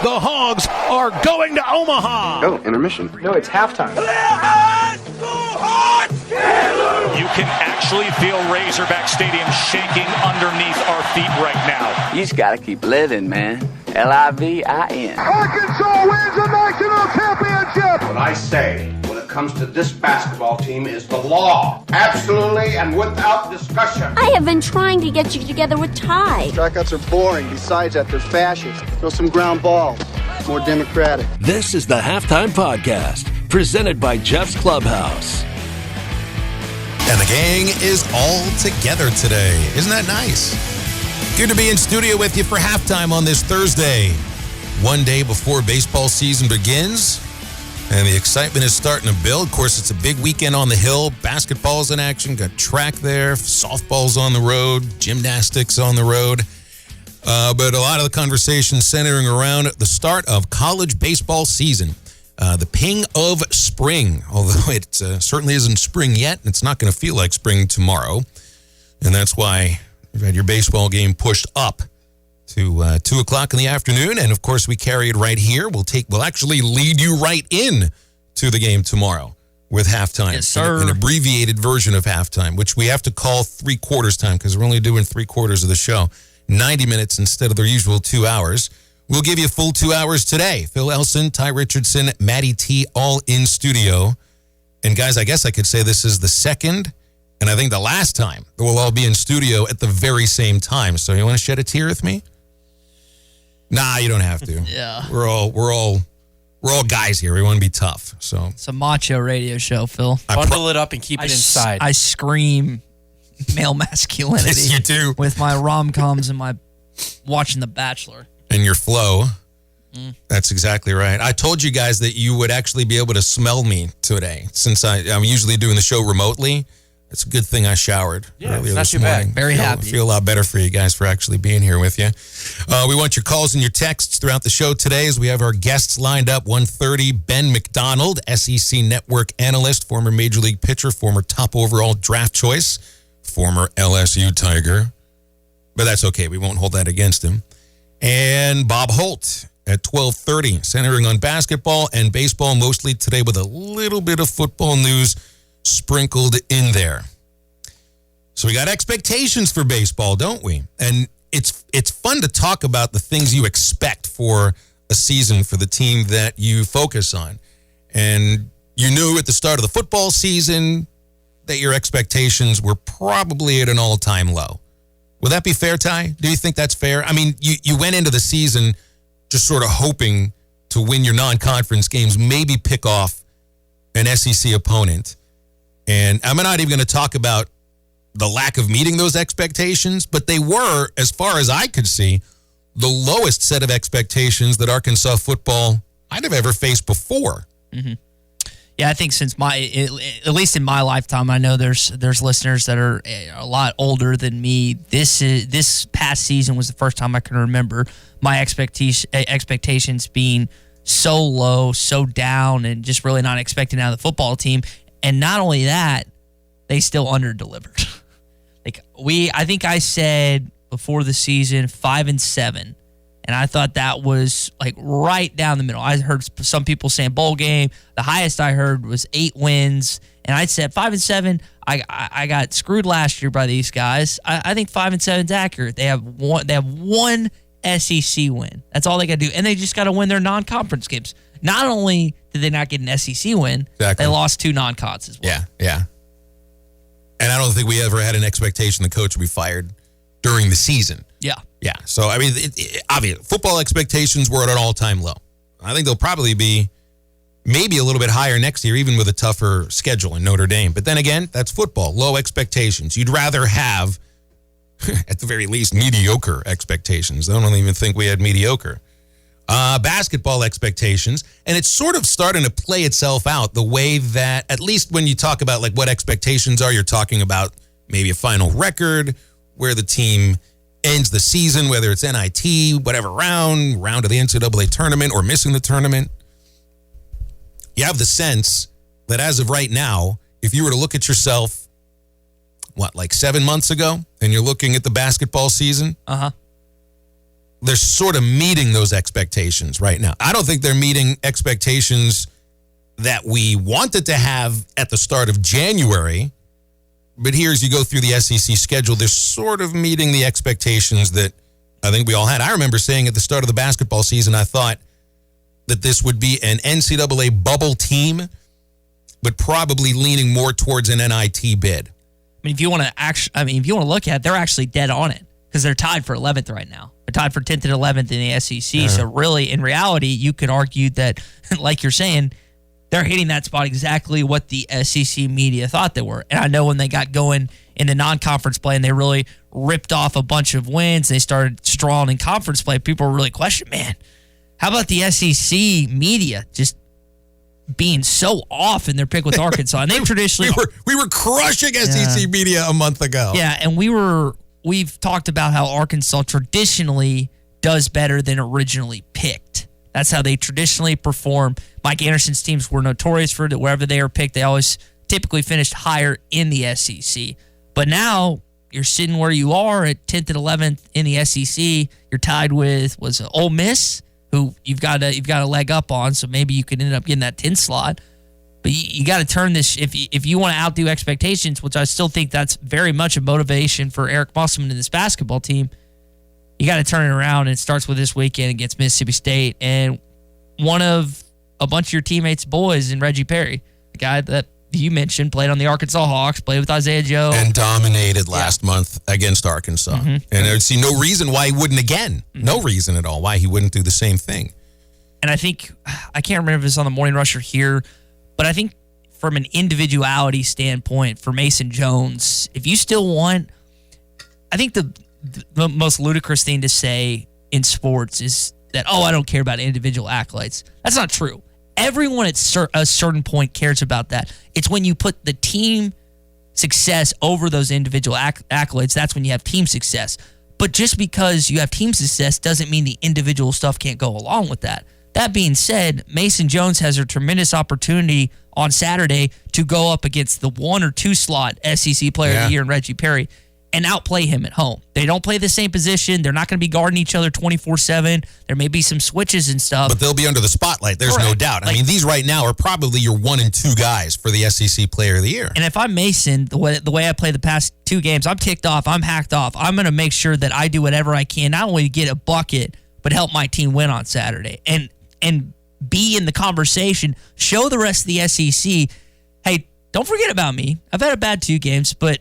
The Hogs are going to Omaha. Oh, intermission. No, it's halftime. You can actually feel Razorback Stadium shaking underneath our feet right now. You just got to keep living, man. L-I-V-I-N. Arkansas wins the national championship. What I say when it comes to this basketball team is the law. Absolutely and without discussion. I have been trying to get you together with Ty. Strikeouts are boring. Besides that, they're fascist. Throw some ground balls. More democratic. This is the Halftime Podcast, presented by Jeff's Clubhouse. And the gang is all together today. Isn't that nice? Good to be in studio with you for halftime on this Thursday. One day before baseball season begins, and the excitement is starting to build. Of course, it's a big weekend on the Hill. Basketball's in action, got track there, softball's on the road, gymnastics on the road. But a lot of the conversation centering around the start of college baseball season. The ping of spring, although it certainly isn't spring yet. It's not going to feel like spring tomorrow. And that's why you've had your baseball game pushed up to 2 o'clock in the afternoon. And, of course, we carry it right here. We'll actually lead you right in to the game tomorrow with halftime. Yes, sir. An abbreviated version of halftime, which we have to call 3/4 time because we're only doing 3/4 of the show. 90 minutes instead of their usual 2 hours. We'll give you a full 2 hours today. Phil Elson, Ty Richardson, Maddie T, all in studio. And guys, I guess I could say this is the second, and I think the last time that we'll all be in studio at the very same time. So you want to shed a tear with me? Nah, you don't have to. Yeah. We're all guys here. We want to be tough. So It's a macho radio show, Phil. Bundle it up and keep it inside. I scream male masculinity. Yes, you do. With my rom-coms and my watching The Bachelor. And your flow. That's exactly right. I told you guys that you would actually be able to smell me today since I'm usually doing the show remotely. It's a good thing I showered earlier this morning. Very happy. Feel a lot better for you guys for actually being here with you. We want your calls and your texts throughout the show today as we have our guests lined up. 1:30, Ben McDonald, SEC Network analyst, former Major League pitcher, former top overall draft choice, former LSU Tiger. But that's okay. We won't hold that against him. And Bob Holt at 12:30, centering on basketball and baseball mostly today with a little bit of football news sprinkled in there. So we got expectations for baseball, don't we? And it's fun to talk about the things you expect for a season for the team that you focus on. And you knew at the start of the football season that your expectations were probably at an all-time low. Would that be fair, Ty? Do you think that's fair? I mean, you went into the season just sort of hoping to win your non-conference games, maybe pick off an SEC opponent. And I'm not even going to talk about the lack of meeting those expectations, but they were, as far as I could see, the lowest set of expectations that Arkansas football might have ever faced before. Mm-hmm. Yeah, I think since at least in my lifetime, I know there's listeners that are a lot older than me. This past season was the first time I can remember my expectations being so low, so down, and just really not expecting out of the football team. And not only that, they still under-delivered. I think I said before the season 5-7. And I thought that was like right down the middle. I heard some people saying bowl game. The highest I heard was 8 wins. And I said 5-7. I got screwed last year by these guys. I think 5-7 is accurate. They have one SEC win. That's all they got to do. And they just got to win their non-conference games. Not only did they not get an SEC win, They lost 2 non-cons as well. Yeah. And I don't think we ever had an expectation the coach would be fired during the season. Yeah. So, I mean, obviously, football expectations were at an all-time low. I think they'll probably be maybe a little bit higher next year, even with a tougher schedule in Notre Dame. But then again, that's football, low expectations. You'd rather have, at the very least, mediocre expectations. I don't even think we had mediocre. Basketball expectations, and it's sort of starting to play itself out the way that, at least when you talk about like what expectations are, you're talking about maybe a final record, where the team ends the season, whether it's NIT, whatever round of the NCAA tournament or missing the tournament. You have the sense that as of right now, if you were to look at yourself, like 7 months ago, and you're looking at the basketball season, they're sort of meeting those expectations right now. I don't think they're meeting expectations that we wanted to have at the start of January. But here, as you go through the SEC schedule, they're sort of meeting the expectations that I think we all had. I remember saying at the start of the basketball season, I thought that this would be an NCAA bubble team, but probably leaning more towards an NIT bid. I mean, if you want to look at it, they're actually dead on it because they're tied for 11th right now. They're tied for 10th and 11th in the SEC. So really, in reality, you could argue that, like you're saying, they're hitting that spot exactly what the SEC media thought they were. And I know when they got going in the non-conference play and they really ripped off a bunch of wins, they started strong in conference play, people were really questioning, man, how about the SEC media just being so off in their pick with Arkansas? And they traditionally... we were crushing SEC media a month ago. Yeah, and we've talked about how Arkansas traditionally does better than originally picked. That's how they traditionally perform. Mike Anderson's teams were notorious for it. Wherever they were picked, they always typically finished higher in the SEC. But now you're sitting where you are at 10th and 11th in the SEC. You're tied with Ole Miss, who you've got a leg up on. So maybe you could end up getting that 10th slot. But you got to turn this if you want to outdo expectations, which I still think that's very much a motivation for Eric Musselman and this basketball team. You got to turn it around, and it starts with this weekend against Mississippi State. And one of a bunch of your teammates' boys in Reggie Perry, the guy that you mentioned, played on the Arkansas Hawks, played with Isaiah Joe. And dominated last month against Arkansas. Mm-hmm. And I would see no reason why he wouldn't again. Mm-hmm. No reason at all why he wouldn't do the same thing. And I think, I can't remember if it's on the Morning Rush or here, but I think from an individuality standpoint for Mason Jones, if you still want, I think the most ludicrous thing to say in sports is that, I don't care about individual accolades. That's not true. Everyone at a certain point cares about that. It's when you put the team success over those individual accolades, that's when you have team success. But just because you have team success doesn't mean the individual stuff can't go along with that. That being said, Mason Jones has a tremendous opportunity on Saturday to go up against the 1 or 2 slot SEC player of the year in Reggie Perry and outplay him at home. They don't play the same position. They're not going to be guarding each other 24/7. There may be some switches and stuff. But they'll be under the spotlight. There's no doubt. I mean, these right now are probably your 1 and 2 guys for the SEC Player of the Year. And if I'm Mason, the way I play the past 2 games, I'm ticked off. I'm hacked off. I'm going to make sure that I do whatever I can, not only to get a bucket, but help my team win on Saturday. And be in the conversation. Show the rest of the SEC, hey, don't forget about me. I've had a bad 2 games, but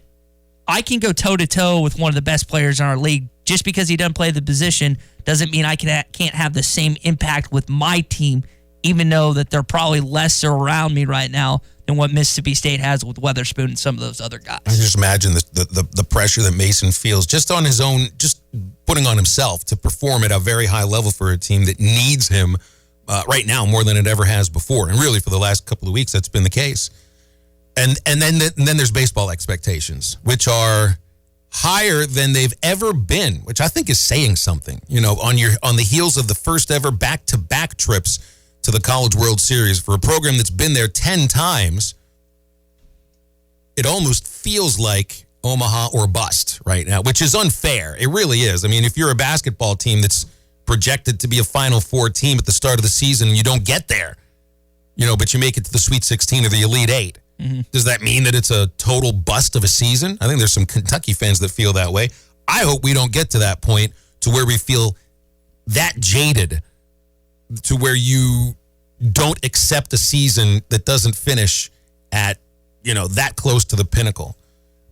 I can go toe-to-toe with one of the best players in our league. Just because he doesn't play the position doesn't mean I can't have the same impact with my team, even though that they're probably lesser around me right now than what Mississippi State has with Weatherspoon and some of those other guys. I just imagine the pressure that Mason feels just on his own, just putting on himself to perform at a very high level for a team that needs him right now more than it ever has before. And really for the last couple of weeks, that's been the case. And then there's baseball expectations, which are higher than they've ever been, which I think is saying something. You know, on the heels of the first ever back-to-back trips to the College World Series for a program that's been there 10 times, it almost feels like Omaha or bust right now, which is unfair. It really is. I mean, if you're a basketball team that's projected to be a Final Four team at the start of the season and you don't get there, but you make it to the Sweet 16 or the Elite 8, does that mean that it's a total bust of a season? I think there's some Kentucky fans that feel that way. I hope we don't get to that point to where we feel that jaded, to where you don't accept a season that doesn't finish at, that close to the pinnacle.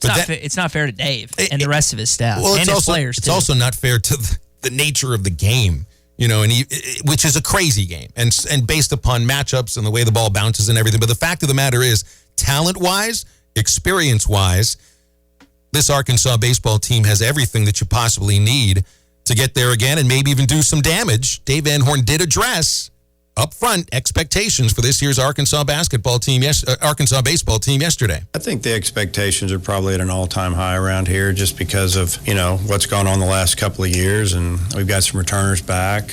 It's not fair to Dave and the rest of his staff and his players, too. It's also not fair to the nature of the game, which is a crazy game and based upon matchups and the way the ball bounces and everything. But the fact of the matter is, talent-wise, experience-wise, this Arkansas baseball team has everything that you possibly need to get there again and maybe even do some damage. Dave Van Horn did address up front expectations for this year's Arkansas baseball team yesterday. I think the expectations are probably at an all-time high around here just because of, what's gone on the last couple of years, and we've got some returners back.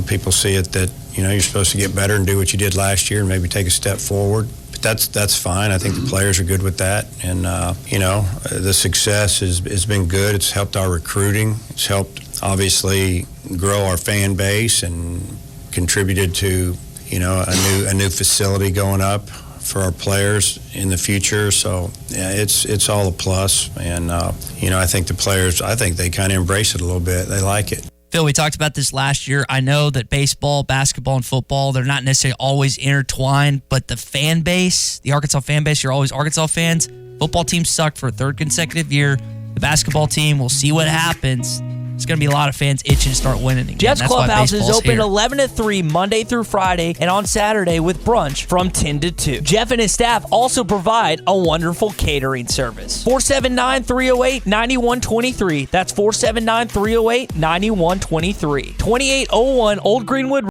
People see it that, you're supposed to get better and do what you did last year and maybe take a step forward, that's fine. I think the players are good with that, and the success has been good. It's helped our recruiting. It's helped obviously grow our fan base and contributed to a new facility going up for our players in the future. So yeah, it's all a plus, and I think the players, they kind of embrace it a little bit. They like it. Phil, we talked about this last year. I know that baseball, basketball, and football, they're not necessarily always intertwined, but the fan base, the Arkansas fan base, you're always Arkansas fans. Football team sucked for a third consecutive year. The basketball team, we'll see what happens. There's going to be a lot of fans itching to start winning again. Jeff's That's Clubhouse is open here. 11 to 3 Monday through Friday and on Saturday with brunch from 10 to 2. Jeff and his staff also provide a wonderful catering service. 479-308-9123. That's 479-308-9123. 2801 Old Greenwood.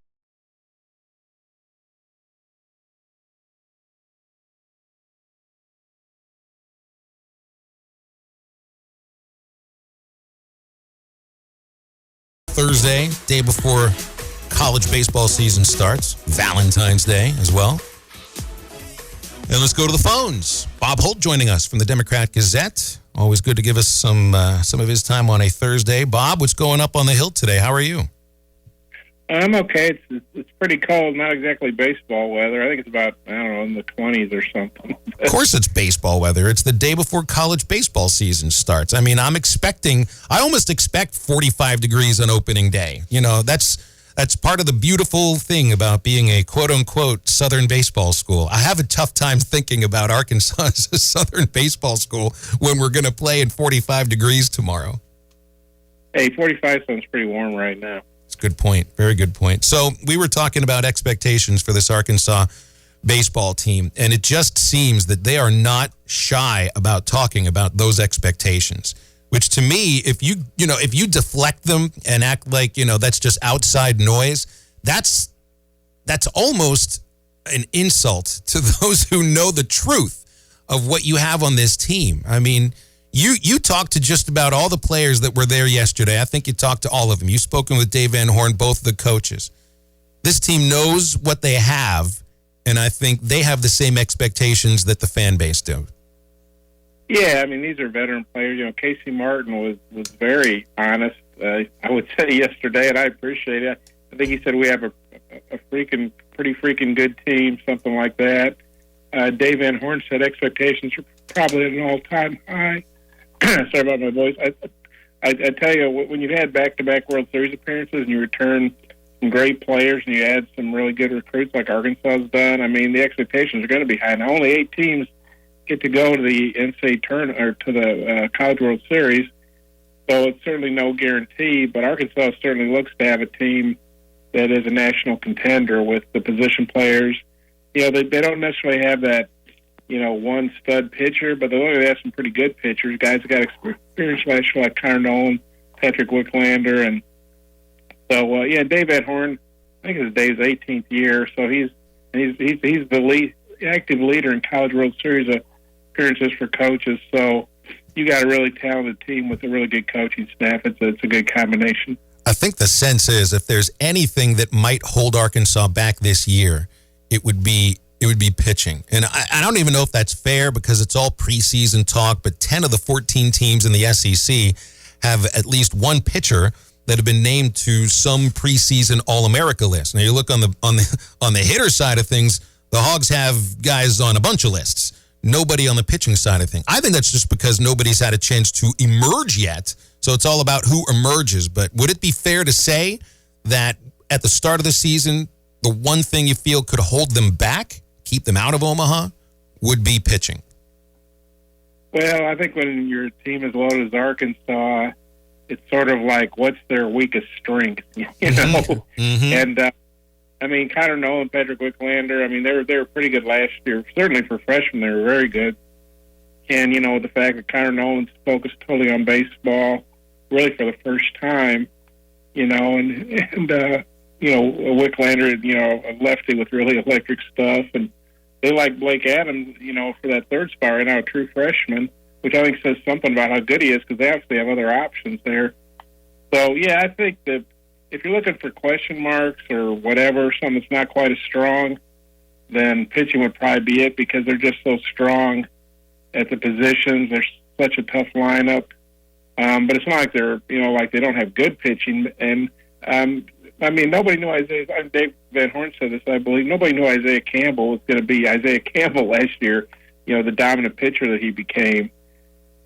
Thursday, day before college baseball season starts. Valentine's Day as well. And let's go to the phones. Bob Holt joining us from the Democrat Gazette. Always good to give us some of his time on a Thursday. Bob, what's going up on the hill today? How are you? I'm okay. It's pretty cold. Not exactly baseball weather. I think it's about, in the 20s or something. Of course it's baseball weather. It's the day before college baseball season starts. I mean, I almost expect 45 degrees on opening day. That's part of the beautiful thing about being a quote-unquote Southern baseball school. I have a tough time thinking about Arkansas as a Southern baseball school when we're going to play in 45 degrees tomorrow. Hey, 45 sounds pretty warm right now. Good point. Very good point. So we were talking about expectations for this Arkansas baseball team, and it just seems that they are not shy about talking about those expectations, which to me, if you deflect them and act like, that's just outside noise, that's almost an insult to those who know the truth of what you have on this team. I mean, You talked to just about all the players that were there yesterday. I think you talked to all of them. You've spoken with Dave Van Horn, both of the coaches. This team knows what they have, and I think they have the same expectations that the fan base do. Yeah, I mean, these are veteran players. Casey Martin was very honest, I would say, yesterday, and I appreciate it. I think he said we have a pretty freaking good team, something like that. Dave Van Horn said expectations are probably at an all-time high. Sorry about my voice. I tell you, when you've had back-to-back World Series appearances and you return some great players and you add some really good recruits like Arkansas has done, I mean, the expectations are going to be high. Now, only 8 teams get to go to the NCAA tournament or to the College World Series, so it's certainly no guarantee. But Arkansas certainly looks to have a team that is a national contender with the position players. They don't necessarily have that, one stud pitcher, but they have some pretty good pitchers, guys that got experience last year like Connor Nolan, Patrick Wicklander, and so Dave Van Horn, I think it's Dave's 18th year, so he's the active leader in College World Series appearances for coaches. So you got a really talented team with a really good coaching staff. It's a good combination. I think the sense is if there's anything that might hold Arkansas back this year, it would be pitching. And I don't even know if that's fair because it's all preseason talk, but 10 of the 14 teams in the SEC have at least one pitcher that have been named to some preseason All-America list. Now you look on the hitter side of things, the Hogs have guys on a bunch of lists. Nobody on the pitching side of things. I think that's just because nobody's had a chance to emerge yet. So it's all about who emerges. But would it be fair to say that at the start of the season, the one thing you feel could hold them back, keep them out of Omaha, would be pitching? Well, I think when your team is loaded as Arkansas, it's sort of like what's their weakest strength, you know? Mm-hmm. And, I mean, Connor Nolan, Patrick Wicklander, I mean, they were pretty good last year. Certainly for freshmen, they were very good. And, the fact that Connor Nolan's focused totally on baseball, really for the first time, and Wicklander, a lefty with really electric stuff. And they like Blake Adams, for that third spot right now, a true freshman, which I think says something about how good he is because they obviously have other options there. So, yeah, I think that if you're looking for question marks or whatever, something that's not quite as strong, then pitching would probably be it, because they're just so strong at the positions. They're such a tough lineup. But it's not like they're, like they don't have good pitching. And, nobody knew Dave Van Horn said this, I believe. Nobody knew Isaiah Campbell was going to be Isaiah Campbell last year, the dominant pitcher that he became.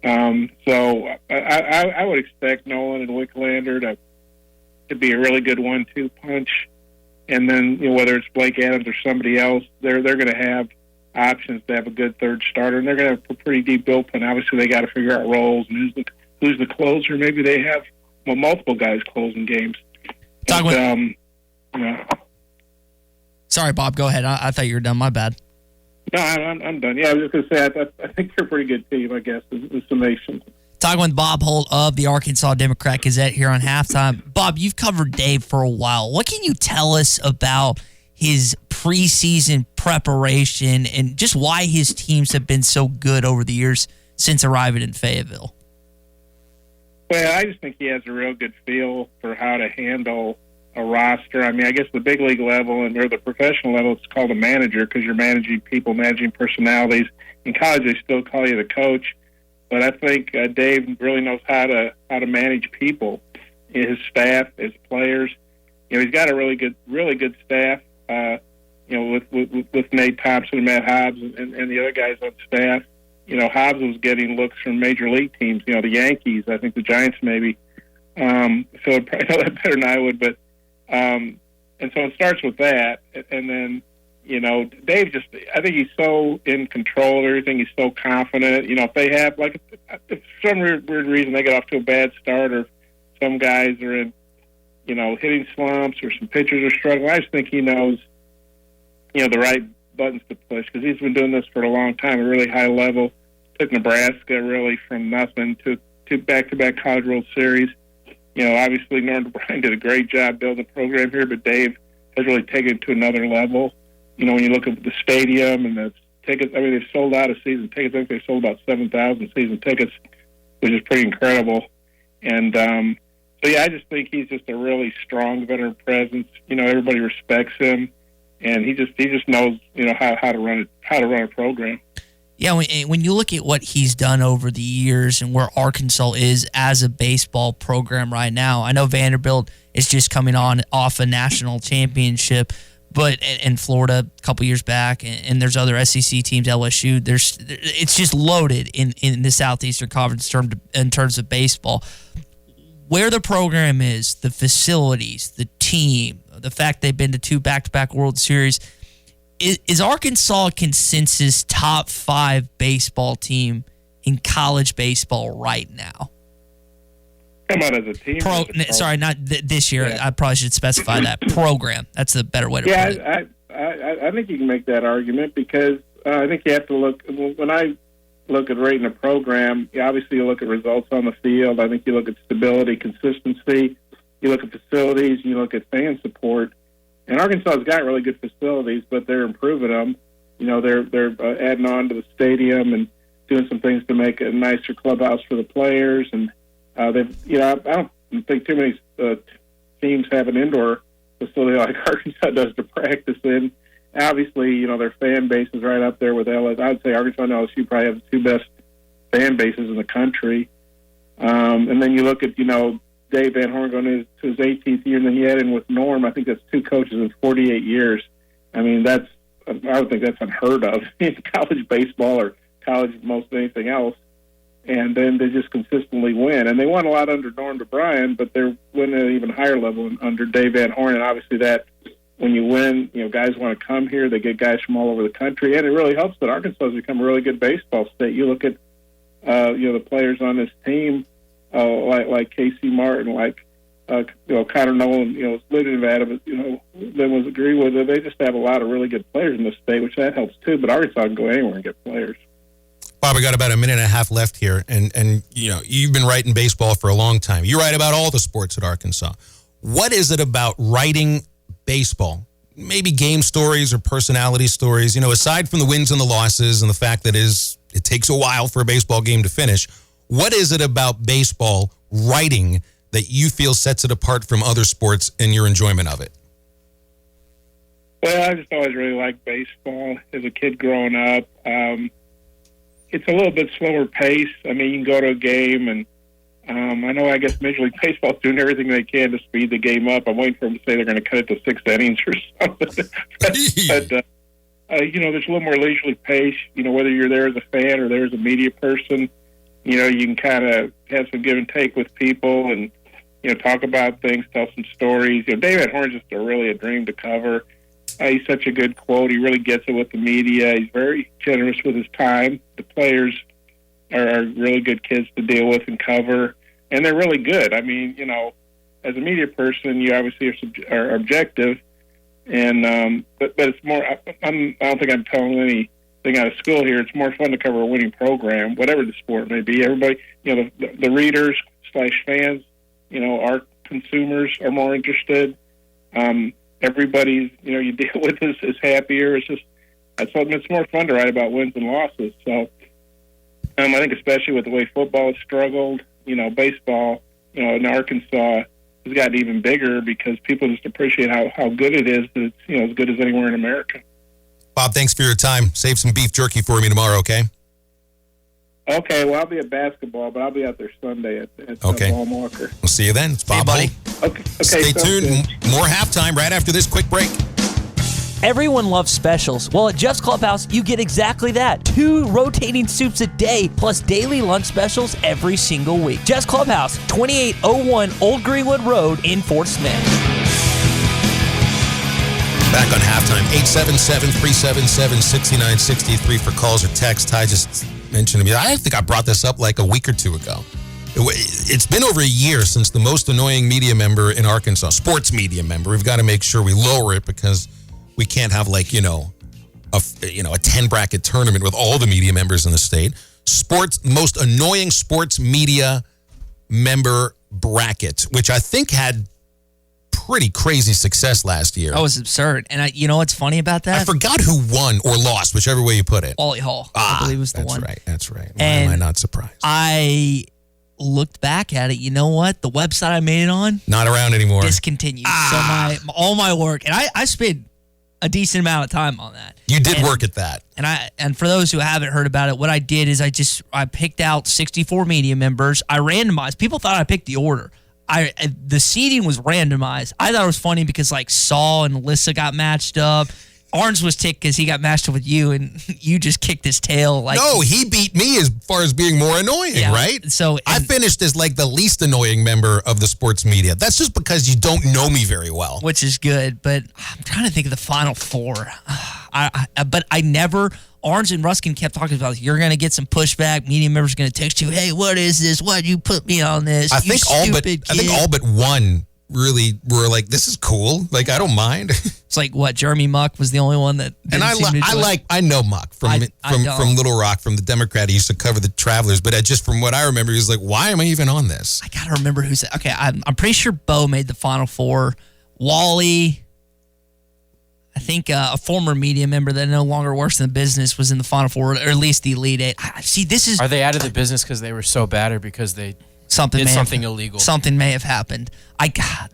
So I would expect Nolan and Wicklander to be a really good 1-2 punch. And then, whether it's Blake Adams or somebody else, they're going to have options to have a good third starter, and they're going to have a pretty deep bullpen. Obviously, they got to figure out roles and who's the closer. Maybe they have multiple guys closing games. Sorry, Bob. Go ahead. I thought you were done. My bad. No, I'm done. Yeah, I was just going to say I think they're a pretty good team, I guess, is summation. Talking with Bob Holt of the Arkansas Democrat Gazette here on Halftime. Bob, you've covered Dave for a while. What can you tell us about his preseason preparation and just why his teams have been so good over the years since arriving in Fayetteville? Well, I just think he has a real good feel for how to handle a roster. I guess the big league level or the professional level, it's called a manager, because you're managing people, managing personalities. In college, they still call you the coach. But I think Dave really knows how to manage people, his staff, his players. He's got a really good staff. With Nate Thompson and Matt Hobbs and the other guys on staff. Hobbs was getting looks from major league teams. The Yankees, I think the Giants maybe. So I'd probably know that better than I would. But and so it starts with that, and then. Dave I think he's so in control of everything. He's so confident. If they have, if for some weird reason they get off to a bad start, or some guys are in, hitting slumps, or some pitchers are struggling, I just think he knows, the right buttons to push, because he's been doing this for a long time, a really high level. Took Nebraska really from nothing to back-to-back College World Series. Obviously Norm Bryan did a great job building the program here, but Dave has really taken it to another level. When you look at the stadium and the tickets, they've sold out of season tickets. I think they sold about 7,000 season tickets, which is pretty incredible. And I just think he's just a really strong veteran presence. Everybody respects him, and he just knows how to run a program. Yeah, when you look at what he's done over the years and where Arkansas is as a baseball program right now, I know Vanderbilt is just coming off a national championship. But in Florida a couple years back, and there's other SEC teams, LSU, it's just loaded in the Southeastern Conference in terms of baseball. Where the program is, the facilities, the team, the fact they've been to 2 back-to-back World Series, is Arkansas a consensus top 5 baseball team in college baseball right now? Come on, as a team. Sorry, not this year. Yeah. I probably should specify that. Program. That's the better way to put it. I think you can make that argument, because I think you have to look. When I look at rating a program, obviously you look at results on the field. I think you look at stability, consistency. You look at facilities. You look at fan support. And Arkansas's got really good facilities, but they're improving them. They're adding on to the stadium and doing some things to make a nicer clubhouse for the players. And I don't think too many teams have an indoor facility like Arkansas does to practice in. Obviously, their fan base is right up there with LSU. I would say Arkansas and LSU probably have the 2 best fan bases in the country. And then you look at, Dave Van Horn going to his 18th year, and then he had in with Norm. I think that's 2 coaches in 48 years. I would think that's unheard of in college baseball or college most anything else. And then they just consistently win. And they won a lot under Norm Bryan, but they're winning at an even higher level under Dave Van Horn. And obviously that, when you win, guys want to come here. They get guys from all over the country. And it really helps that Arkansas has become a really good baseball state. You look at, the players on this team, like Casey Martin, like, Connor Nolan, lived in Nevada, but, then was agree with it. They just have a lot of really good players in this state, which that helps too. But Arkansas can go anywhere and get players. Bob, we got about a minute and a half left here, and you've been writing baseball for a long time. You write about all the sports at Arkansas. What is it about writing baseball, maybe game stories or personality stories, aside from the wins and the losses and the fact that it takes a while for a baseball game to finish, what is it about baseball writing that you feel sets it apart from other sports and your enjoyment of it? Well, I just always really liked baseball as a kid growing up. It's a little bit slower pace. I mean, you can go to a game, and I guess Major League Baseball's doing everything they can to speed the game up. I'm waiting for them to say they're going to cut it to 6 innings or something. but there's a little more leisurely pace. Whether you're there as a fan or there as a media person, you can kind of have some give and take with people and, talk about things, tell some stories. David Horn's just really a dream to cover. He's such a good quote. He really gets it with the media. He's very generous with his time. The players are really good kids to deal with and cover, and they're really good. I mean, as a media person, you obviously are objective, and but it's more. I don't think I'm telling anything out of school here. It's more fun to cover a winning program, whatever the sport may be. Everybody, the readers / fans, our consumers are more interested. Everybody's, you deal with is happier. It's more fun to write about wins and losses. So I think especially with the way football has struggled, baseball, in Arkansas has gotten even bigger because people just appreciate how good it is. That it's, as good as anywhere in America. Bob, thanks for your time. Save some beef jerky for me tomorrow, okay? Okay, well, I'll be at basketball, but I'll be out there Sunday at Ball Walker. We'll see you then. It's Bob Holt. Okay, Stay tuned. Good. More halftime right after this quick break. Everyone loves specials. Well, at Jeff's Clubhouse, you get exactly that. 2 rotating soups a day, plus daily lunch specials every single week. Jeff's Clubhouse, 2801 Old Greenwood Road in Fort Smith. Back on halftime, 877-377-6963 for calls or texts. Ty just mentioned to me, I think I brought this up like a week or two ago. It's been over a year since the most annoying media member in Arkansas, sports media member. We've got to make sure we lower it because we can't have a 10 bracket tournament with all the media members in the state. Most annoying sports media member bracket, which I think had pretty crazy success last year. That was absurd. And you know what's funny about that? I forgot who won or lost, whichever way you put it. Ollie Hall, I believe was the one. That's right. Why am I not surprised? I looked back at it. You know what? The website I made it on, not around anymore. Discontinued. So all my work, and I spent a decent amount of time on that. You did work at that. And for those who haven't heard about it, what I did is I picked out 64 media members. I randomized. People thought I picked the order. The seating was randomized. I thought it was funny because Saul and Alyssa got matched up. Orange was ticked because he got matched up with you, and you just kicked his tail. No, he beat me as far as being more annoying, right? So I finished as the least annoying member of the sports media. That's just because you don't know me very well. Which is good, but I'm trying to think of the Final Four. But I never... Orange and Ruskin kept talking about, you're going to get some pushback. Media members are going to text you, hey, what is this? Why'd you put me on this? I think all but one really were like, this is cool. I don't mind. It's Jeremy Muck was the only one that didn't I know Muck from Little Rock, from the Democrat. He used to cover the Travelers, but just from what I remember, he was like, why am I even on this? I got to remember who's... Okay, I'm pretty sure Bo made the Final Four. Wally... I think a former media member that no longer works in the business was in the Final Four, or at least the Elite Eight. See, this is... Are they out of the business because they were so bad or because they did something illegal? Something may have happened.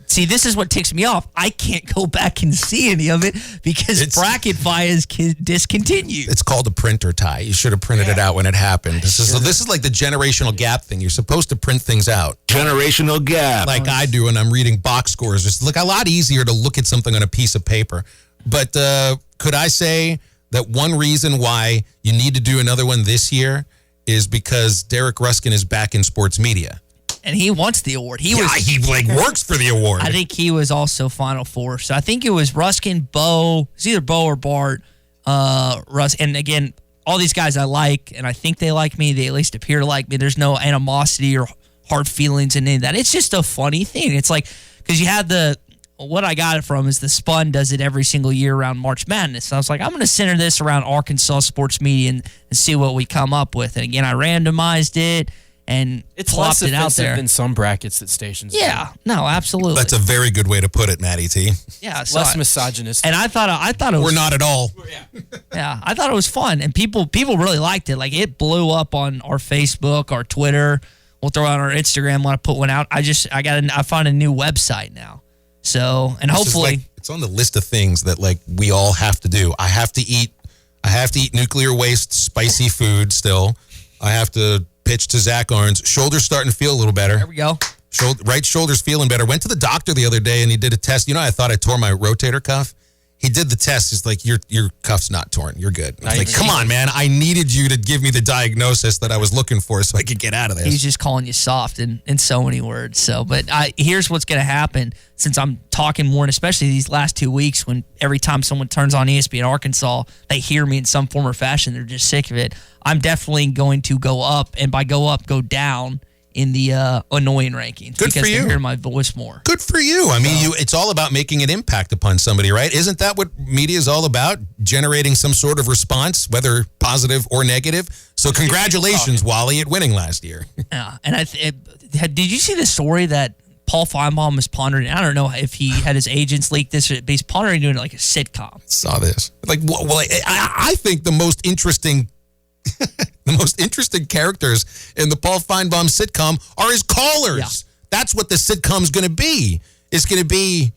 See, this is what ticks me off. I can't go back and see any of it because BracketFi is discontinued. It's called a printer tie. You should have printed it out when it happened. This is like the generational gap thing. You're supposed to print things out. Generational gap. Like I do when I'm reading box scores. It's a lot easier to look at something on a piece of paper. But could I say that one reason why you need to do another one this year is because Derek Ruskin is back in sports media? And he wants the award. He works for the award. I think he was also Final Four. So I think it was Ruskin, Bo. It's either Bo or Bart. And again, all these guys I like, and I think they like me. They at least appear to like me. There's no animosity or hard feelings in any of that. It's just a funny thing. It's because you have what I got it from is the Spun does it every single year around March Madness. So I was like, I'm going to center this around Arkansas sports media and see what we come up with. And again, I randomized it and it's plopped less it out there. than some brackets that stations do. No, absolutely. That's a very good way to put it, Matty T. Yeah, less misogynist. And I thought it was... We're not at all. Yeah, I thought it was fun, and people really liked it. It blew up on our Facebook, our Twitter. We'll throw out our Instagram when I put one out. I found a new website now. So, and hopefully... It's on the list of things that like we all have to do. I have to eat nuclear waste, spicy food still. I have to pitch to Zach Arns. Shoulder's starting to feel a little better. There we go. Right shoulder's feeling better. Went to the doctor the other day and he did a test. You know, I thought I tore my rotator cuff. He did the test. He's like, your cuff's not torn. You're good. I was like, come on, man. I needed you to give me the diagnosis that I was looking for so I could get out of this. He's just calling you soft in so many words. So, but here's what's going to happen since I'm talking more, and especially these last 2 weeks when every time someone turns on ESPN Arkansas, they hear me in some form or fashion. They're just sick of it. I'm definitely going to go up, and by go up, go down in the annoying rankings. Good for you. Because they hear my voice more. Good for you. I mean, it's all about making an impact upon somebody, right? Isn't that what media is all about? Generating some sort of response, whether positive or negative. So congratulations, Wally, at winning last year. Yeah, and did you see the story that Paul Feinbaum is pondering? I don't know if he had his agents leak this, but he's pondering doing like a sitcom. Saw this. Like, well, I think the most interesting characters in the Paul Feinbaum sitcom are his callers. Yeah. That's what the sitcom's going to be. It's going to be,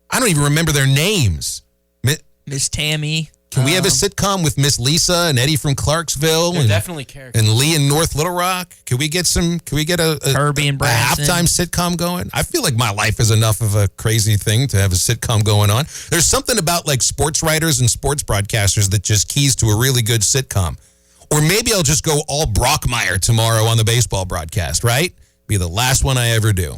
I don't even remember their names. Miss Tammy. Can we have a sitcom with Miss Lisa and Eddie from Clarksville? They're definitely characters. And Lee in North Little Rock? Can we get a Herbie and Branson. halftime sitcom going? I feel like my life is enough of a crazy thing to have a sitcom going on. There's something about like sports writers and sports broadcasters that just keys to a really good sitcom. Or maybe I'll just go all Brockmeyer tomorrow on the baseball broadcast, right? Be the last one I ever do.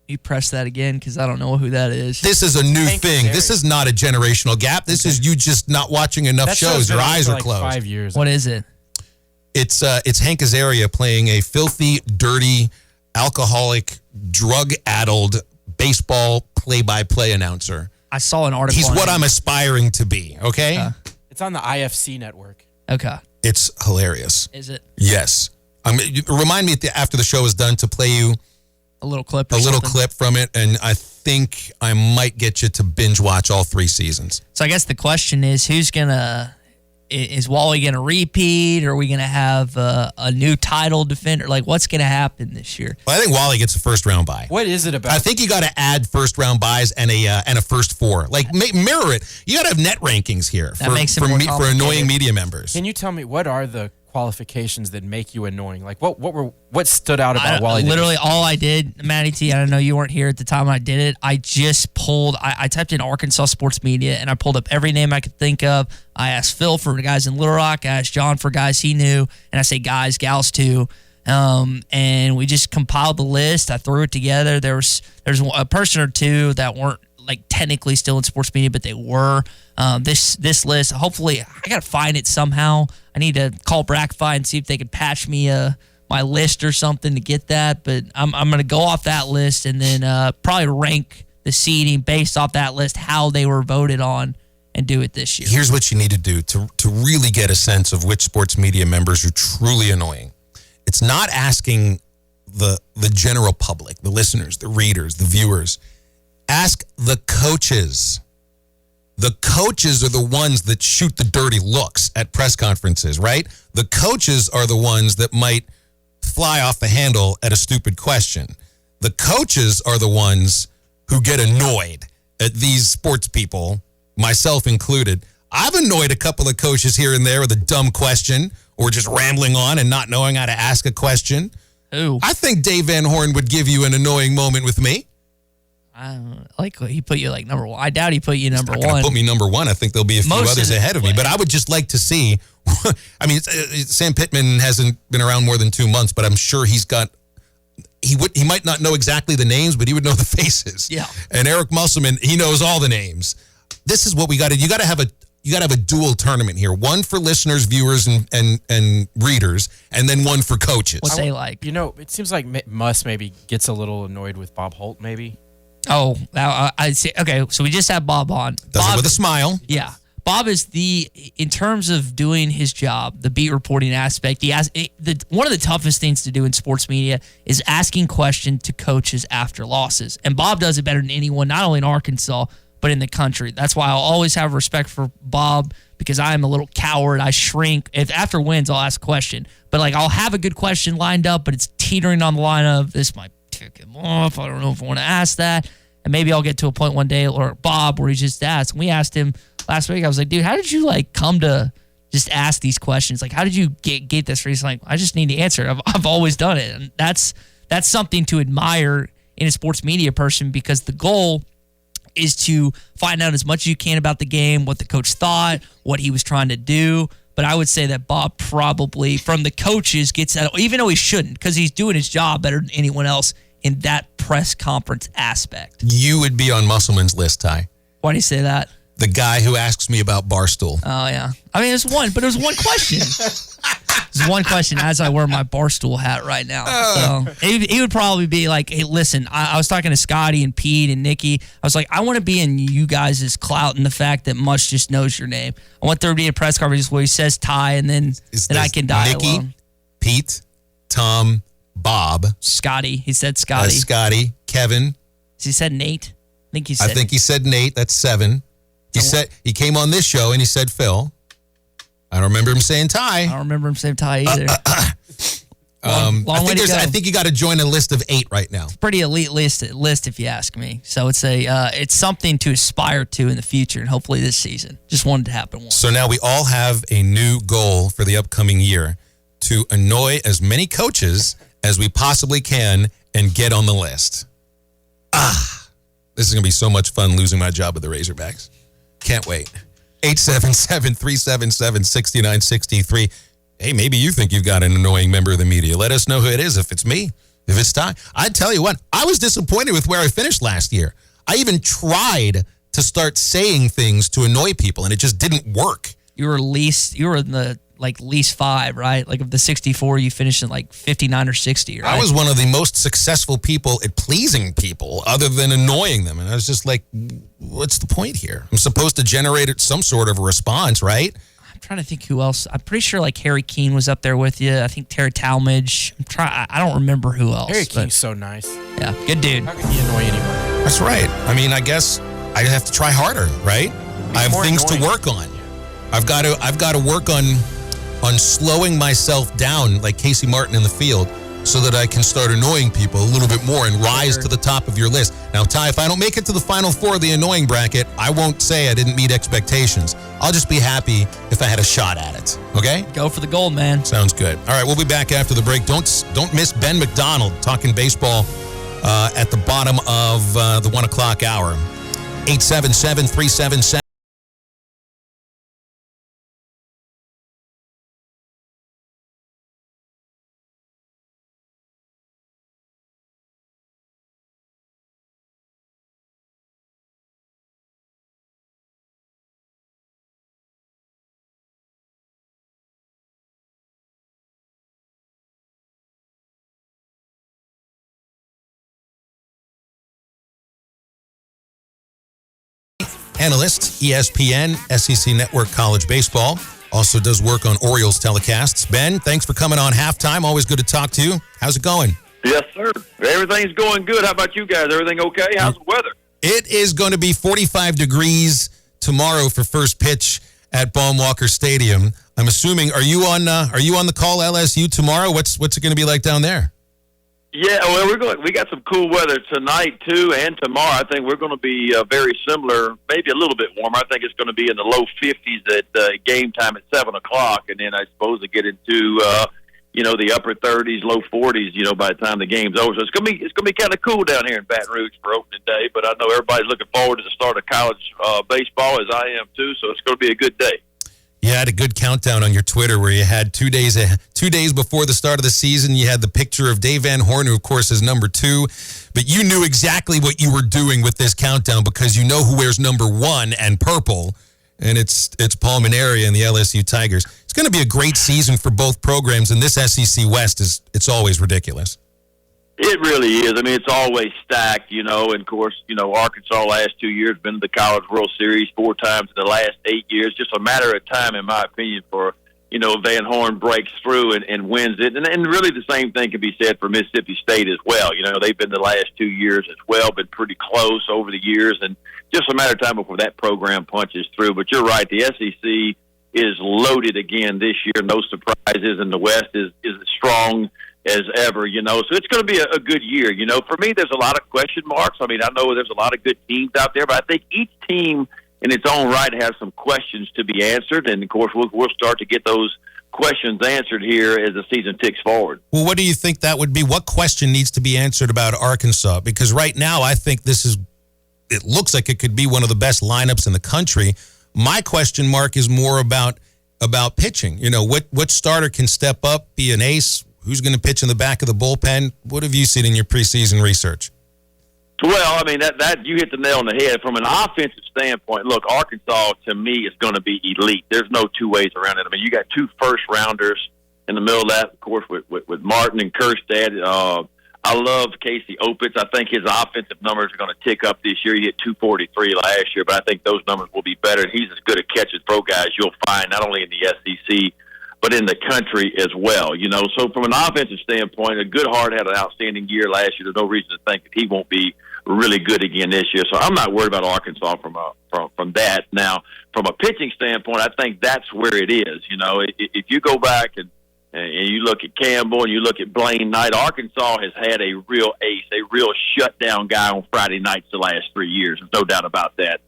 You press that again because I don't know who that is. This is a new thing. This is not a generational gap. This is you just not watching enough shows. Your eyes are closed. 5 years. What is it? It's Hank Azaria playing a filthy, dirty, alcoholic, drug-addled baseball play-by-play announcer. I saw an article. He's what I'm aspiring to be, okay? It's on the IFC network. Okay. It's hilarious. Is it? Yes. Remind me after the show is done to play you a little clip from it, and I think I might get you to binge watch all 3 seasons. So I guess the question is, is Wally going to repeat, or are we going to have a new title defender? Like, what's going to happen this year? Well, I think Wally gets a first-round bye. What is it about? I think you got to add first-round buys and a first 4. Like, mirror it. You got to have net rankings here for annoying media members. Can you tell me what are the qualifications that make you annoying? Like, what stood out about Wally? Literally, all I did, Matty T, I don't know, you weren't here at the time I did it. I just pulled, I typed in Arkansas sports media, and I pulled up every name I could think of. I asked Phil for the guys in Little Rock. I asked John for guys he knew, and I say guys, gals too. And we just compiled the list. I threw it together. There's a person or two that weren't like technically still in sports media, but they were. This list, hopefully, I gotta find it somehow. I need to call BrackFi and see if they could patch me my list or something to get that. But I'm gonna go off that list and then probably rank the seeding based off that list, how they were voted on, and do it this year. Here's what you need to do to really get a sense of which sports media members are truly annoying. It's not asking the general public, the listeners, the readers, the viewers. Ask the coaches. The coaches are the ones that shoot the dirty looks at press conferences, right? The coaches are the ones that might fly off the handle at a stupid question. The coaches are the ones who get annoyed at these sports people, myself included. I've annoyed a couple of coaches here and there with a dumb question or just rambling on and not knowing how to ask a question. Ooh. I think Dave Van Horn would give you an annoying moment with me. Like he put you like number 1. I doubt he put you number 1. Put me number 1. I think there'll be a few others ahead of me. But I would just like to see. I mean, Sam Pittman hasn't been around more than 2 months, but I'm sure he's got. He might not know exactly the names, but he would know the faces. Yeah. And Eric Musselman, he knows all the names. This is what we got to. You got to have a dual tournament here. One for listeners, viewers, and readers, and then one for coaches. What they like. You know, it seems like Muss maybe gets a little annoyed with Bob Holt, maybe. Oh, I see. Okay, so we just had Bob on. Does it with a smile. Yeah. Bob is in terms of doing his job, the beat reporting aspect, one of the toughest things to do in sports media is asking questions to coaches after losses. And Bob does it better than anyone, not only in Arkansas, but in the country. That's why I'll always have respect for Bob, because I am a little coward. I shrink. If after wins, I'll ask a question. But like I'll have a good question lined up, but it's teetering on the line of this might tick him off. I don't know if I want to ask that. And maybe I'll get to a point one day, or Bob, where he just asks. And we asked him last week. I was like, dude, how did you come to just ask these questions? How did you get this? He's like, I just need to answer. I've always done it. And that's something to admire in a sports media person, because the goal is to find out as much as you can about the game, what the coach thought, what he was trying to do. But I would say that Bob probably, from the coaches, gets that, even though he shouldn't, because he's doing his job better than anyone else in that press conference aspect. You would be on Musselman's list, Ty. Why do you say that? The guy who asks me about Barstool. Oh, yeah. I mean, it was one question. There's one question as I wear my Barstool hat right now. So he would probably be like, hey, listen, I was talking to Scotty and Pete and Nikki. I was like, I want to be in you guys' clout and the fact that Mush just knows your name. I want there to be a press conference where he says Ty, and then I can die Nikki, alone. Pete, Tom, Bob. Scotty. He said Scotty. Scotty. Kevin. He said Nate. I think he said Nate. That's 7. He came on this show and he said Phil. I don't remember him saying Ty. I don't remember him saying Ty either. I think you got to join a list of 8 right now. Pretty elite list if you ask me. So it's something to aspire to in the future, and hopefully this season. Just wanted to happen once. So now we all have a new goal for the upcoming year, to annoy as many coaches as we possibly can and get on the list. This is going to be so much fun losing my job with the Razorbacks. Can't wait. 877-377-6963. Hey, maybe you think you've got an annoying member of the media. Let us know who it is, if it's me, if it's Ty. I tell you what, I was disappointed with where I finished last year. I even tried to start saying things to annoy people, and it just didn't work. You were in the least 5, right? Of the 64, you finished in 59 or 60, right? I was one of the most successful people at pleasing people other than annoying them. And I was just like, what's the point here? I'm supposed to generate some sort of a response, right? I'm trying to think who else. I'm pretty sure Harry Keene was up there with you. I think Terry Talmadge. I don't remember who else. Harry Keene's so nice. Yeah, good dude. How can he annoy anyone? That's right. I mean, I guess I have to try harder, right? I have things to work on. I've got to work on slowing myself down like Casey Martin in the field, so that I can start annoying people a little bit more and rise to the top of your list. Now, Ty, if I don't make it to the final 4 of the annoying bracket, I won't say I didn't meet expectations. I'll just be happy if I had a shot at it. Okay? Go for the gold, man. Sounds good. All right, we'll be back after the break. Don't miss Ben McDonald talking baseball at the bottom of the 1 o'clock hour. 877-377. Analyst, ESPN, SEC Network College Baseball. Also does work on Orioles telecasts. Ben, thanks for coming on halftime. Always good to talk to you. How's it going? Yes, sir. Everything's going good. How about you guys? Everything okay? How's the weather? It is going to be 45 degrees tomorrow for first pitch at Baum-Walker Stadium. I'm assuming, are you on the call LSU tomorrow? What's it going to be like down there? Yeah, well, we got some cool weather tonight, too, and tomorrow. I think we're going to be very similar, maybe a little bit warmer. I think it's going to be in the low 50s at game time at 7 o'clock, and then I suppose to get into, the upper 30s, low 40s, by the time the game's over. So it's going to be kind of cool down here in Baton Rouge for opening day, but I know everybody's looking forward to the start of college baseball, as I am, too, so it's going to be a good day. You had a good countdown on your Twitter where you had 2 days before the start of the season. You had the picture of Dave Van Horn, who, of course, is number 2. But you knew exactly what you were doing with this countdown because you know who wears number 1 and purple, and it's Paul Maneri and the LSU Tigers. It's going to be a great season for both programs, and this SEC West it's always ridiculous. It really is. I mean, it's always stacked, and of course, Arkansas last 2 years been to the College World Series 4 times in the last 8 years. Just a matter of time, in my opinion, for, Van Horn breaks through and wins it. And really the same thing can be said for Mississippi State as well. They've been the last 2 years as well, been pretty close over the years, and just a matter of time before that program punches through. But you're right, the SEC is loaded again this year. No surprises, and the West is as strong as ever, So it's going to be a good year. For me, there's a lot of question marks. I mean, I know there's a lot of good teams out there, but I think each team in its own right has some questions to be answered. And, of course, we'll start to get those questions answered here as the season ticks forward. Well, what do you think that would be? What question needs to be answered about Arkansas? Because right now I think it looks like it could be one of the best lineups in the country. My question mark is more about pitching. What starter can step up, be an ace? Who's going to pitch in the back of the bullpen? What have you seen in your preseason research? Well, I mean, that you hit the nail on the head. From an offensive standpoint, look, Arkansas, to me, is going to be elite. There's no two ways around it. I mean, you got 2 first-rounders in the middle of that, of course, with Martin and Kerstad. I love Casey Opitz. I think his offensive numbers are going to tick up this year. He hit 243 last year, but I think those numbers will be better. And he's as good a catch-and-throw guy as you'll find, not only in the SEC, but in the country as well. So from an offensive standpoint, a Goodhart had an outstanding year last year. There's no reason to think that he won't be really good again this year. So I'm not worried about Arkansas from that. Now, from a pitching standpoint, I think that's where it is. If you go back and you look at Campbell and you look at Blaine Knight, Arkansas has had a real ace, a real shutdown guy on Friday nights the last 3 years. There's no doubt about that.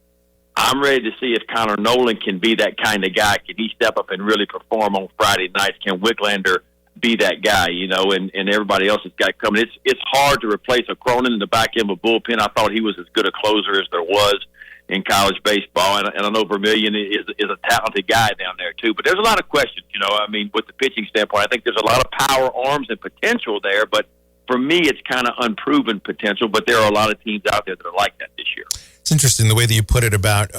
I'm ready to see if Connor Nolan can be that kind of guy. Can he step up and really perform on Friday nights? Can Wicklander be that guy, and everybody else has got coming. It's hard to replace a Cronin in the back end of a bullpen. I thought he was as good a closer as there was in college baseball, and I know Vermillion is a talented guy down there too. But there's a lot of questions, with the pitching standpoint. I think there's a lot of power, arms, and potential there, but for me, it's kind of unproven potential, but there are a lot of teams out there that are like that this year. It's interesting the way that you put it about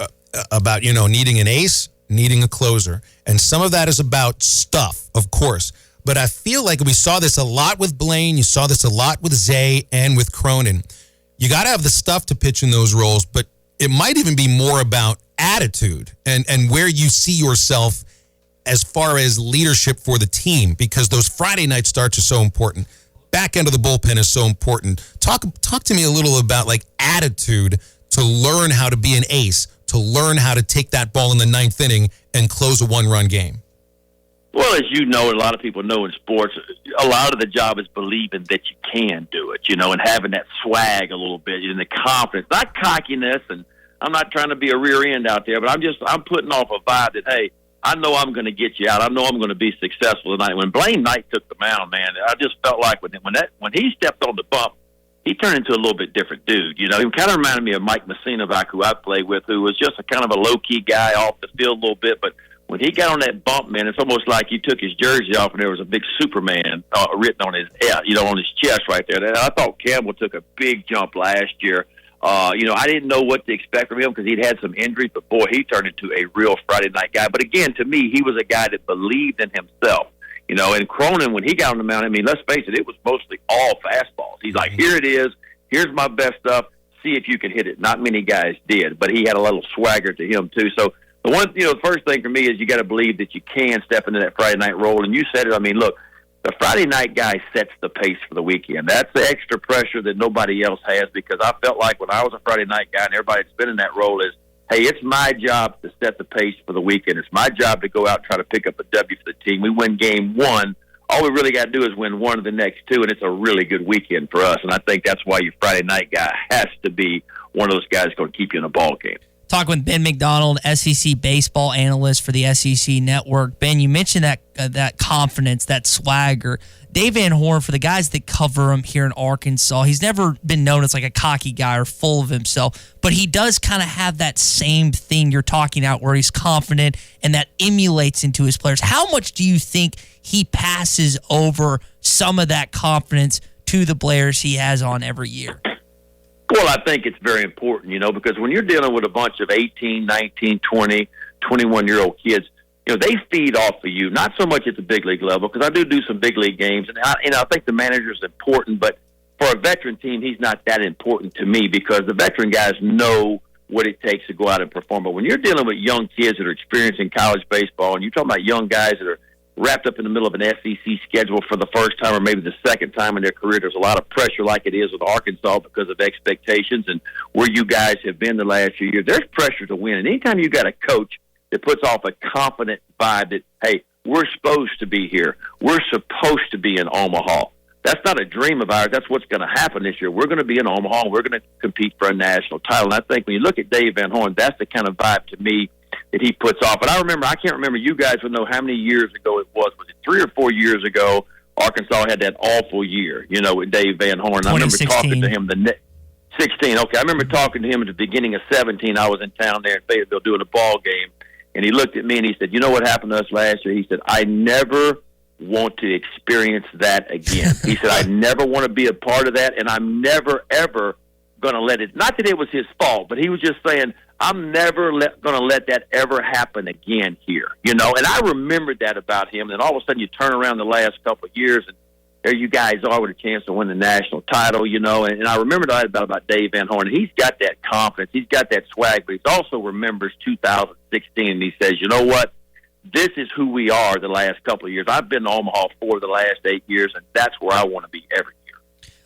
needing an ace, needing a closer, and some of that is about stuff, of course. But I feel like we saw this a lot with Blaine. You saw this a lot with Zay and with Cronin. You got to have the stuff to pitch in those roles, but it might even be more about attitude and where you see yourself as far as leadership for the team, because those Friday night starts are so important. Back end of the bullpen is so important. Talk to me a little about attitude to learn how to be an ace, to learn how to take that ball in the 9th inning and close a 1-run game. Well, as you know, a lot of people know in sports, a lot of the job is believing that you can do it, and having that swag a little bit and the confidence, not cockiness. And I'm not trying to be a rear end out there, but I'm putting off a vibe that, hey, I know I'm going to get you out. I know I'm going to be successful tonight. When Blaine Knight took the mound, man, I just felt like when he stepped on the bump, he turned into a little bit different dude. He kind of reminded me of Mike Messinovac, who I played with, who was just a kind of a low-key guy off the field a little bit, but when he got on that bump, man, it's almost like he took his jersey off and there was a big Superman written on his on his chest right there. And I thought Campbell took a big jump last year. I didn't know what to expect from him because he'd had some injuries, but boy, he turned into a real Friday night guy. But again, to me, he was a guy that believed in himself. And Cronin, when he got on the mound, I mean, let's face it was mostly all fastballs. He's like, here it is. Here's my best stuff. See if you can hit it. Not many guys did, but he had a little swagger to him too. So the first thing for me is you got to believe that you can step into that Friday night role. And you said it. I mean, look, the Friday night guy sets the pace for the weekend. That's the extra pressure that nobody else has, because I felt like when I was a Friday night guy and everybody that's been in that role is, hey, it's my job to set the pace for the weekend. It's my job to go out and try to pick up a W for the team. We win game 1. All we really got to do is win 1 of the next 2, and it's a really good weekend for us. And I think that's why your Friday night guy has to be one of those guys going to keep you in a ball game. Talking with Ben McDonald, SEC baseball analyst for the SEC Network. Ben, you mentioned that confidence, that swagger. Dave Van Horn, for the guys that cover him here in Arkansas, he's never been known as like a cocky guy or full of himself, but he does kind of have that same thing you're talking about where he's confident and that emulates into his players. How much do you think he passes over some of that confidence to the players he has on every year? Well, I think it's very important, because when you're dealing with a bunch of 18, 19, 20, 21-year-old kids, they feed off of you, not so much at the big league level, because I do some big league games, and I think the manager's important, but for a veteran team, he's not that important to me because the veteran guys know what it takes to go out and perform. But when you're dealing with young kids that are experiencing college baseball, and you're talking about young guys that are wrapped up in the middle of an SEC schedule for the first time or maybe the second time in their career, there's a lot of pressure like it is with Arkansas because of expectations and where you guys have been the last few years. There's pressure to win. And anytime you got a coach that puts off a confident vibe that, hey, we're supposed to be here, we're supposed to be in Omaha, that's not a dream of ours. That's what's going to happen this year. We're going to be in Omaha. We're going to compete for a national title. And I think when you look at Dave Van Horn, that's the kind of vibe to me that he puts off. And I can't remember, you guys would know how many years ago it was. Was it 3 or 4 years ago, Arkansas had that awful year, with Dave Van Horn. I remember talking to him 16. Okay, I remember talking to him at the beginning of 17. I was in town there in Fayetteville doing a ball game. And he looked at me and he said, you know what happened to us last year? He said, I never want to experience that again. He said, I never want to be a part of that, and I'm never, ever going to let it. Not that it was his fault, but he was just saying, I'm never going to let that ever happen again here. And I remembered that about him. And all of a sudden you turn around the last couple of years, and there you guys are with a chance to win the national title, and I remembered that about Dave Van Horn. He's got that confidence. He's got that swag, but he also remembers 2016, and he says, you know what? This is who we are the last couple of years. I've been to Omaha for the last 8 years, and that's where I want to be every year.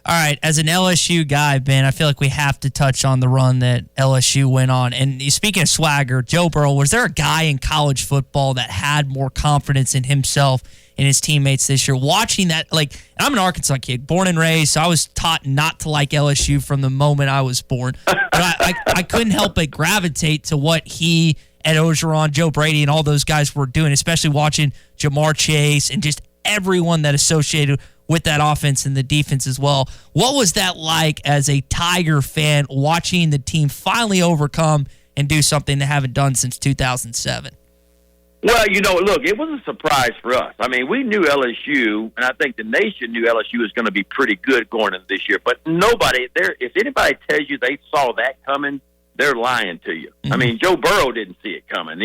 All right, as an LSU guy, Ben, I feel like we have to touch on the run that LSU went on. And speaking of swagger, Joe Burrow, was there a guy in college football that had more confidence in himself and his teammates this year? Watching that, I'm an Arkansas kid, born and raised, so I was taught not to like LSU from the moment I was born. But I couldn't help but gravitate to what he, Ed Orgeron, Joe Brady, and all those guys were doing, especially watching Jamar Chase and just everyone that associated with that offense and the defense as well. What was that like as a Tiger fan, watching the team finally overcome and do something they haven't done since 2007? Well, look, it was a surprise for us. I mean, we knew LSU, and I think the nation knew LSU was going to be pretty good going into this year. But nobody there, if anybody tells you they saw that coming, they're lying to you. Mm-hmm. I mean, Joe Burrow didn't see it coming,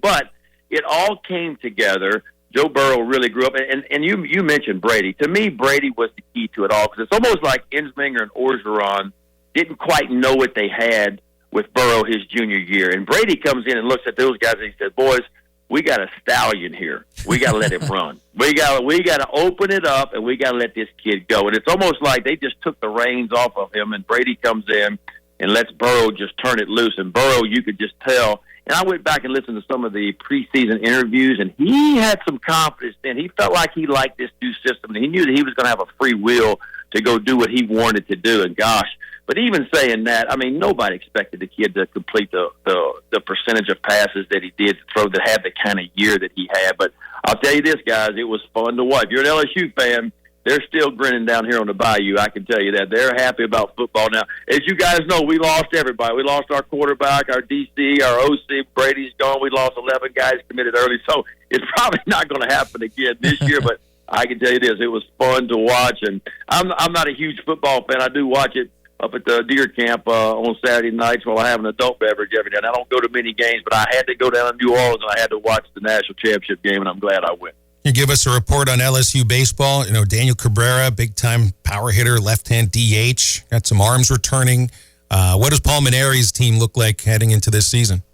but it all came together. Joe Burrow really grew up, and you mentioned Brady. To me, Brady was the key to it all, because it's almost like Ensminger and Orgeron didn't quite know what they had with Burrow his junior year. And Brady comes in and looks at those guys and he said, boys, we got a stallion here. We got to let him run. We got to open it up, and we got to let this kid go. And it's almost like they just took the reins off of him, and Brady comes in and lets Burrow just turn it loose. And Burrow, you could just tell. And I went back and listened to some of the preseason interviews, and he had some confidence then. He felt like he liked this new system, and he knew that he was going to have a free will to go do what he wanted to do. And gosh, but even saying that, I mean, nobody expected the kid to complete the percentage of passes that he did to throw, that had the kind of year that he had. But I'll tell you this, guys, it was fun to watch. If you're an LSU fan, they're still grinning down here on the bayou. I can tell you that. They're happy about football now. As you guys know, we lost everybody. We lost our quarterback, our DC, our OC. Brady's gone. We lost 11 guys committed early. So it's probably not going to happen again this year. But I can tell you this, it was fun to watch. And I'm not a huge football fan. I do watch it up at the deer camp on Saturday nights while I have an adult beverage every day. And I don't go to many games, but I had to go down to New Orleans, and I had to watch the national championship game, and I'm glad I went. You give us a report on LSU baseball. Daniel Cabrera, big-time power hitter, left-hand DH, got some arms returning. What does Paul Maneri's team look like heading into this season?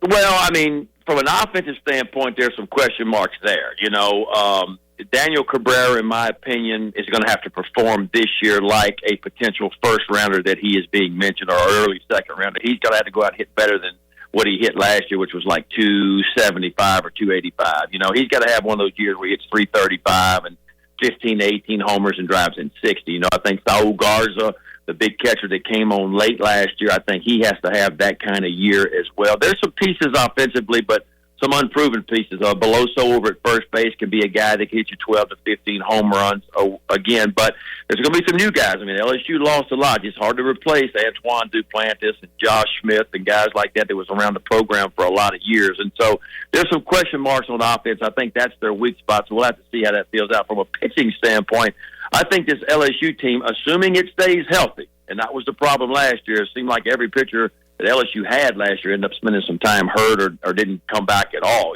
Well, I mean, from an offensive standpoint, there's some question marks there. Daniel Cabrera, in my opinion, is going to have to perform this year like a potential first-rounder that he is being mentioned, or early second-rounder. He's going to have to go out and hit better than what he hit last year, which was like 275 or 285. He's got to have one of those years where he hits 335 and 15 to 18 homers and drives in 60. I think Saul Garza, the big catcher that came on late last year, I think he has to have that kind of year as well. There's some pieces offensively, but some unproven pieces. Beloso over at first base can be a guy that can hit you 12 to 15 home runs again. But there's going to be some new guys. I mean, LSU lost a lot. It's hard to replace Antoine Duplantis and Josh Smith and guys like that was around the program for a lot of years. And so there's some question marks on offense. I think that's their weak spot, so we'll have to see how that feels out. From a pitching standpoint, I think this LSU team, assuming it stays healthy, and that was the problem last year, it seemed like every pitcher that LSU had last year ended up spending some time hurt or didn't come back at all,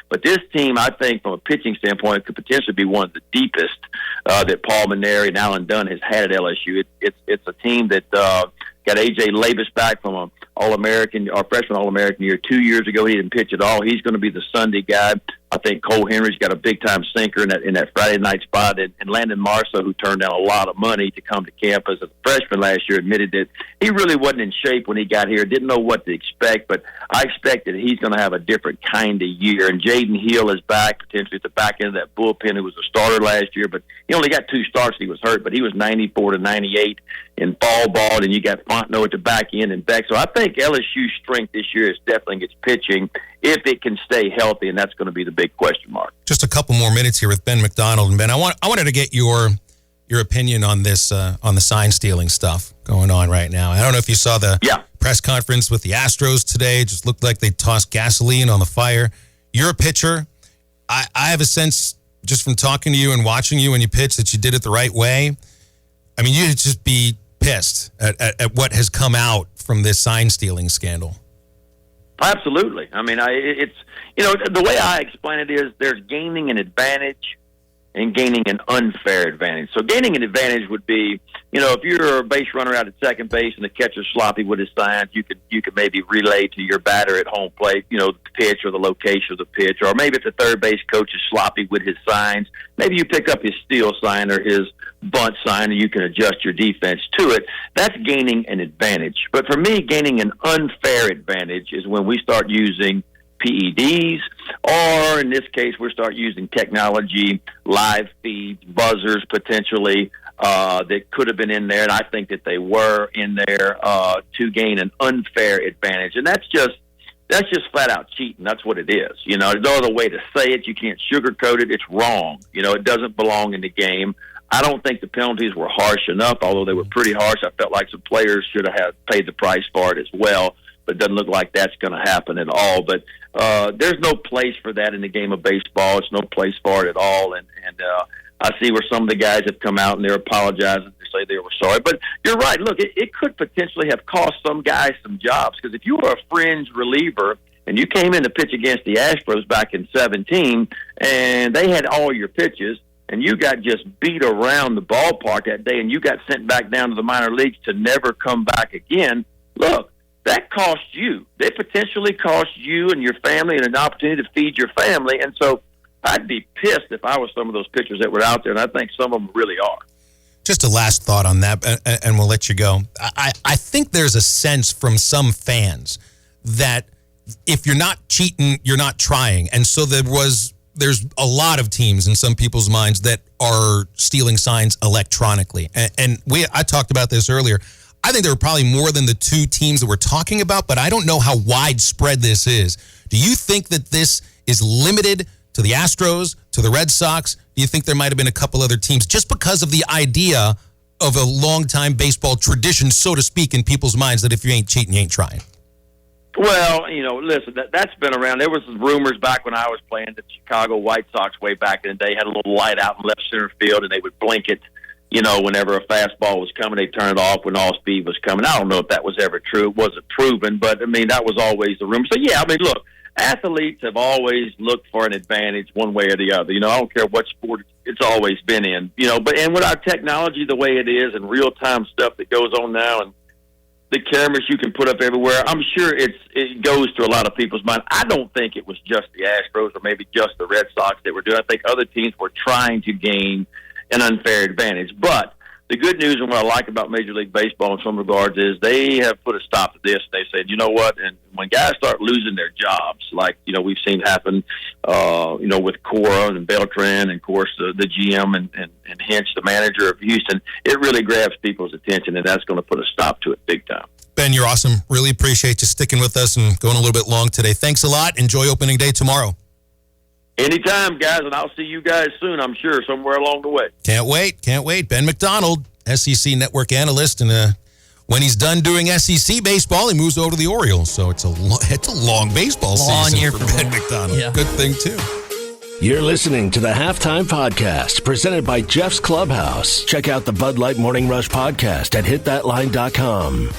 But this team, I think, from a pitching standpoint, could potentially be one of the deepest that Paul Maneri and Alan Dunn has had at LSU. It's a team that got A.J. Labus back from an All-American or freshman All-American year 2 years ago. He didn't pitch at all. He's going to be the Sunday guy. I think Cole Henry's got a big-time sinker in that Friday night spot. And Landon Marceau, who turned down a lot of money to come to campus as a freshman last year, admitted that he really wasn't in shape when he got here, didn't know what to expect. But I expect that he's going to have a different kind of year. And Jaden Hill is back, potentially at the back end of that bullpen, who was a starter last year. But he only got 2 starts. He was hurt, but he was 94 to 98 in fall ball. And you got Fontenot at the back end and Beck. So I think LSU's strength this year is definitely its pitching, if it can stay healthy, and that's going to be the big question mark. Just a couple more minutes here with Ben McDonald. And Ben, I wanted to get your opinion on this, on the sign stealing stuff going on right now. I don't know if you saw the press conference with the Astros today. It just looked like they tossed gasoline on the fire. You're a pitcher. I have a sense, just from talking to you and watching you when you pitch, that you did it the right way. I mean, you'd just be pissed at what has come out from this sign stealing scandal. Absolutely. I mean, it's, you know, the way I explain it is there's gaining an advantage and gaining an unfair advantage. So gaining an advantage would be, you know, if you're a base runner out at second base and the catcher's sloppy with his signs, you could maybe relay to your batter at home plate, you know, the pitch or the location of the pitch. Or maybe if the third base coach is sloppy with his signs, maybe you pick up his steal sign or his bunt sign and you can adjust your defense to it. That's gaining an advantage. But for me, gaining an unfair advantage is when we start using PEDs, or in this case, we start using technology, live feeds, buzzers potentially, that could have been in there, and I think that they were in there to gain an unfair advantage. And that's just flat out cheating. That's what it is. You know, there's no other way to say it. You can't sugarcoat it. It's wrong. You know, it doesn't belong in the game. I don't think the penalties were harsh enough, although they were pretty harsh. I felt like some players should have paid the price for it as well, but it doesn't look like that's going to happen at all. But there's no place for that in the game of baseball. It's no place for it at all. And I see where some of the guys have come out and they're apologizing. They say they were sorry. But you're right. Look, it could potentially have cost some guys some jobs, because if you were a fringe reliever and you came in to pitch against the Astros back in 2017 and they had all your pitches, and you got just beat around the ballpark that day, and you got sent back down to the minor leagues to never come back again, look, that cost you. They potentially cost you and your family and an opportunity to feed your family. And so I'd be pissed if I was some of those pitchers that were out there, and I think some of them really are. Just a last thought on that, and we'll let you go. I think there's a sense from some fans that if you're not cheating, you're not trying. And so there's a lot of teams in some people's minds that are stealing signs electronically. And I talked about this earlier. I think there were probably more than the 2 teams that we're talking about, but I don't know how widespread this is. Do you think that this is limited to the Astros, to the Red Sox? Do you think there might have been a couple other teams just because of the idea of a long-time baseball tradition, so to speak, in people's minds that if you ain't cheating, you ain't trying? Well, you know, listen, that's been around. There was rumors back when I was playing that Chicago White Sox way back in the day had a little light out in left center field, and they would blink it, you know, whenever a fastball was coming. They'd turn it off when all speed was coming. I don't know if that was ever true. It wasn't proven, but, I mean, that was always the rumor. So, yeah, I mean, look, athletes have always looked for an advantage one way or the other. You know, I don't care what sport it's always been in, you know, and with our technology the way it is and real-time stuff that goes on now and the cameras you can put up everywhere, I'm sure it goes to a lot of people's mind. I don't think it was just the Astros or maybe just the Red Sox that were doing it. I think other teams were trying to gain an unfair advantage. But the good news and what I like about Major League Baseball in some regards is they have put a stop to this. They said, you know what, and when guys start losing their jobs, like, you know, we've seen happen, you know, with Cora and Beltran and, of course, the GM and Hinch, the manager of Houston, it really grabs people's attention, and that's going to put a stop to it big time. Ben, you're awesome. Really appreciate you sticking with us and going a little bit long today. Thanks a lot. Enjoy opening day tomorrow. Anytime, guys, and I'll see you guys soon, I'm sure, somewhere along the way. Can't wait. Ben McDonald, SEC network analyst, and when he's done doing SEC baseball, he moves over to the Orioles. So it's a long baseball season for Ben McDonald. Yeah. Good thing, too. You're listening to the Halftime Podcast, presented by Jeff's Clubhouse. Check out the Bud Light Morning Rush podcast at hitthatline.com.